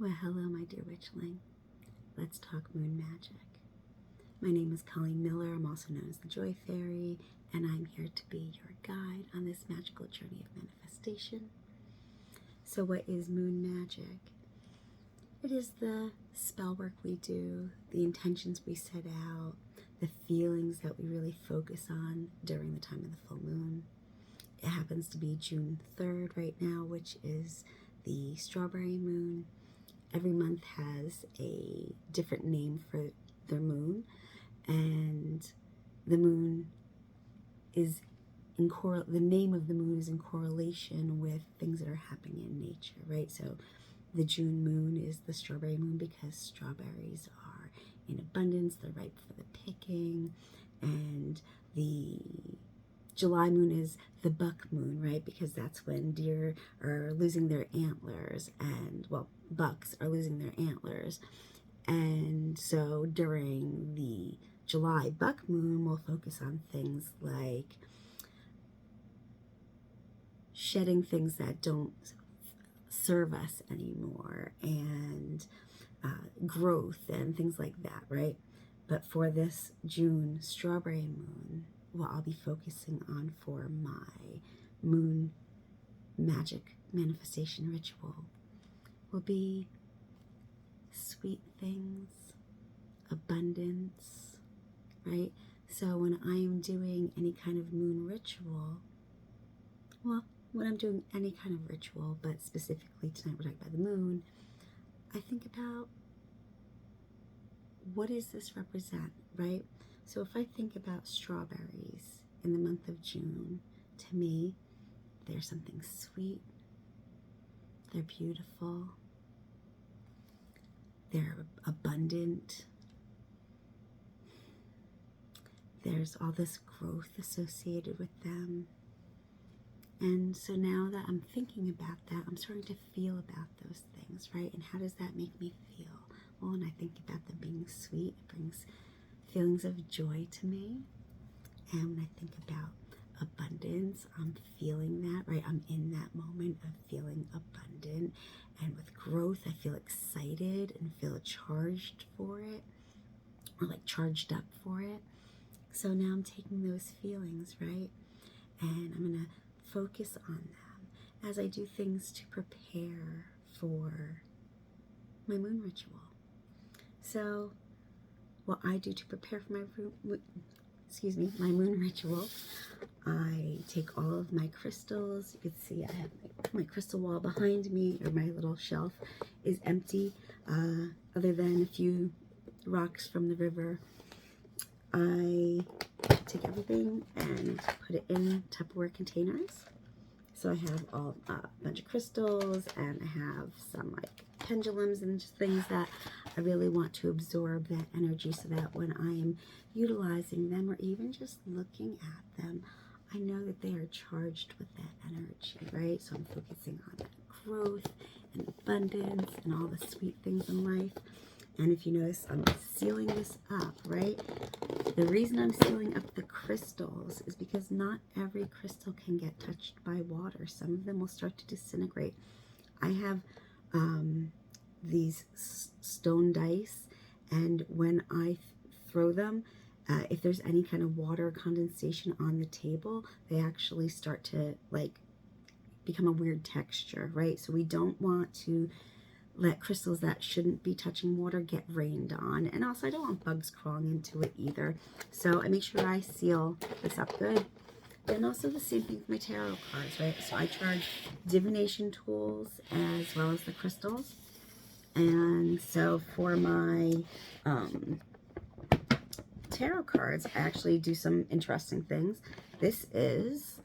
Well, hello, my dear Witchling. Let's talk moon magic. My name is Colleen Miller. I'm also known as the Joy Fairy, and I'm here to be your guide on this magical journey of manifestation. So what is moon magic? It is the spell work we do, the intentions we set out, the feelings that we really focus on during the time of the full moon. It happens to be June 3rd right now, which is the strawberry moon. Every month has a different name for their moon, and the moon is the name of the moon is in correlation with things that are happening in nature, right? So the June moon is the strawberry moon because strawberries are in abundance, they're ripe for the picking, and the July moon is the buck moon, right? Because that's when deer are losing their antlers and, well, bucks are losing their antlers. And so during the July buck moon, we'll focus on things like shedding things that don't serve us anymore, and growth and things like that, right? But for this June strawberry moon, what I'll be focusing on for my moon magic manifestation ritual will be sweet things, abundance, right? So when I am doing any kind of moon ritual, well, when I'm doing any kind of ritual, but specifically tonight we're talking about the moon, I think about what does this represent, right? So if I think about strawberries in the month of June, to me, they're something sweet, they're beautiful, they're abundant, there's all this growth associated with them. And so now that I'm thinking about that, I'm starting to feel about those things, right? And how does that make me feel? Well, when I think about them being sweet, it brings feelings of joy to me. And when I think about abundance, I'm feeling that, right? I'm in that moment of feeling abundant. And with growth, I feel excited and feel charged for it, or like charged up for it. So now I'm taking those feelings, right? And I'm going to focus on them as I do things to prepare for my moon ritual. So what I do to prepare for my moon ritual, I take all of my crystals. You can see I have my crystal wall behind me, or my little shelf is empty, other than a few rocks from the river. I take everything and put it in Tupperware containers. So I have a bunch of crystals, and I have some like pendulums and just things that I really want to absorb that energy, so that when I am utilizing them or even just looking at them, I know that they are charged with that energy, right? So I'm focusing on that growth and abundance and all the sweet things in life. And if you notice, I'm sealing this up, right? The reason I'm sealing up the crystals is because not every crystal can get touched by water. Some of them will start to disintegrate. I have these stone dice, and when I throw them, if there's any kind of water condensation on the table, they actually start to like become a weird texture, right? So we don't want to let crystals that shouldn't be touching water get rained on. And also I don't want bugs crawling into it either. So I make sure I seal this up good. And also the same thing with my tarot cards, right? So I charge divination tools as well as the crystals. And so for my tarot cards, I actually do some interesting things. This is,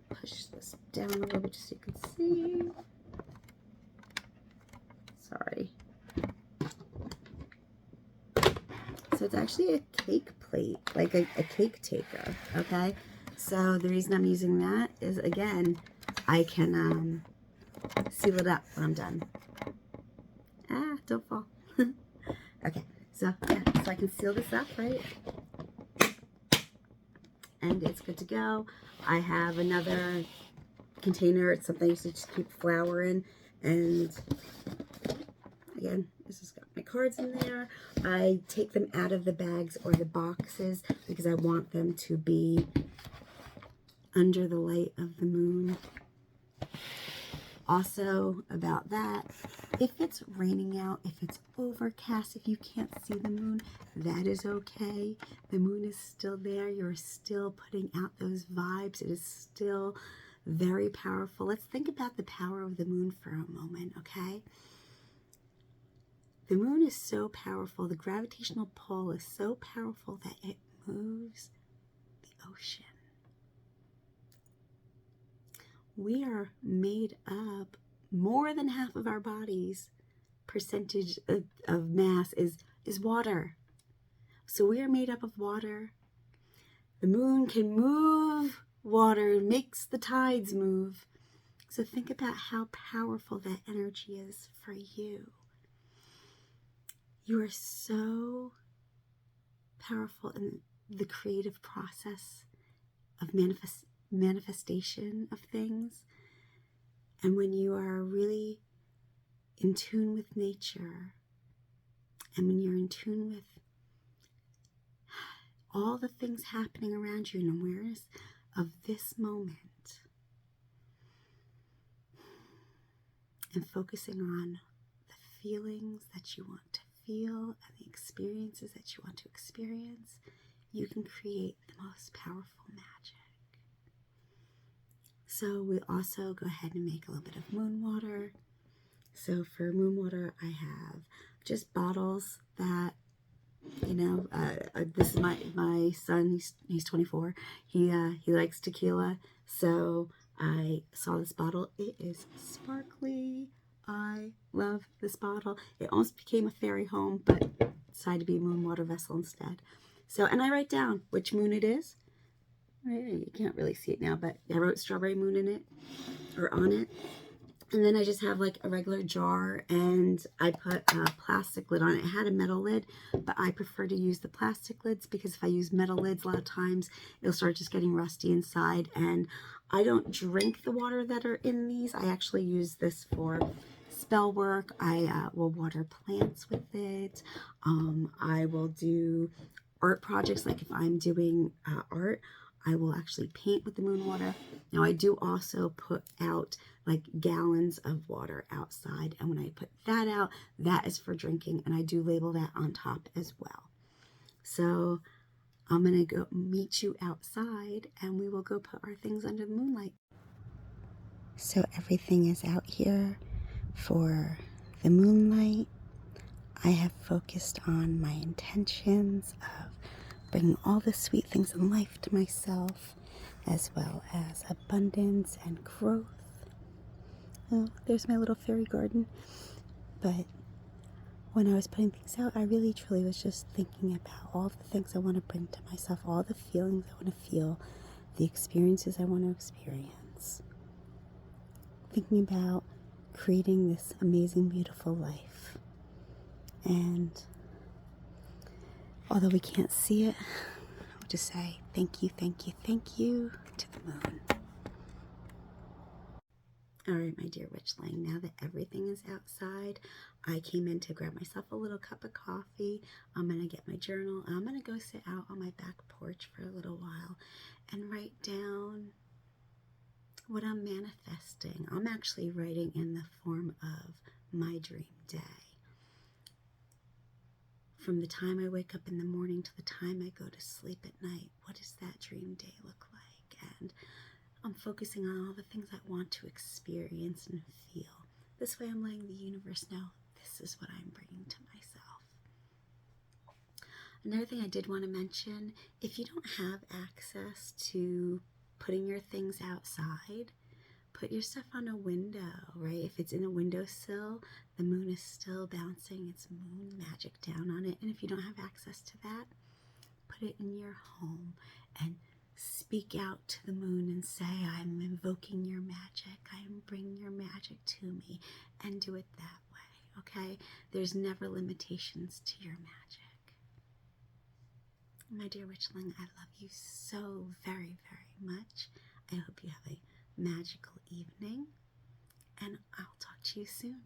push this down a little bit just so you can see. Sorry. So it's actually a cake plate, like a cake taker, okay? So the reason I'm using that is, again, I can seal it up when I'm done. Ah, don't fall. Okay, so yeah, so I can seal this up, right? And it's good to go. I have another container. It's something I used to just keep flour in, and again, this has got my cards in there. I take them out of the bags or the boxes because I want them to be under the light of the moon. Also about that, if it's raining out, if it's overcast, if you can't see the moon, that is okay. The moon is still there. You're still putting out those vibes. It is still very powerful. Let's think about the power of the moon for a moment, okay? The moon is so powerful. The gravitational pull is so powerful that it moves the ocean. We are made up, more than half of our body's percentage of mass is water. So we are made up of water. The moon can move water, makes the tides move. So think about how powerful that energy is for you. You are so powerful in the creative process of manifestation of things. And when you are really in tune with nature, and when you're in tune with all the things happening around you and awareness of this moment, and focusing on the feelings that you want to feel and the experiences that you want to experience, you can create the most powerful magic. So we also go ahead and make a little bit of moon water. So for moon water, I have just bottles that, you know, this is my son, he's 24. He likes tequila. So I saw this bottle. It is sparkly. I love this bottle. It almost became a fairy home, but decided to be a moon water vessel instead. So, and I write down which moon it is. You can't really see it now, but I wrote strawberry moon in it, or on it. And then I just have like a regular jar, and I put a plastic lid on it. It had a metal lid, but I prefer to use the plastic lids because if I use metal lids, a lot of times it'll start just getting rusty inside. And I don't drink the water that are in these. I actually use this for spell work. I will water plants with it. I will do art projects, like if I'm doing art, I will actually paint with the moon water. Now I do also put out like gallons of water outside, and when I put that out, that is for drinking, and I do label that on top as well. So I'm gonna go meet you outside, and we will go put our things under the moonlight. So everything is out here for the moonlight. I have focused on my intentions of bringing all the sweet things in life to myself, as well as abundance and growth. Oh, there's my little fairy garden. But when I was putting things out, I really truly was just thinking about all the things I want to bring to myself, all the feelings I want to feel, the experiences I want to experience. Thinking about creating this amazing, beautiful life. And although we can't see it, I'll just say thank you, thank you, thank you to the moon. All right, my dear Witchling, now that everything is outside, I came in to grab myself a little cup of coffee. I'm going to get my journal. I'm going to go sit out on my back porch for a little while and write down what I'm manifesting. I'm actually writing in the form of my dream day. From the time I wake up in the morning to the time I go to sleep at night, what does that dream day look like? And I'm focusing on all the things I want to experience and feel. This way I'm letting the universe know this is what I'm bringing to myself. Another thing I did want to mention, if you don't have access to putting your things outside, put your stuff on a window, right? If it's in a windowsill, the moon is still bouncing its moon magic down on it. And if you don't have access to that, put it in your home and speak out to the moon and say, I'm invoking your magic. I am bringing your magic to me, and do it that way, okay? There's never limitations to your magic. My dear Witchling, I love you so very, very much. I hope you have a magical evening, and I'll talk to you soon.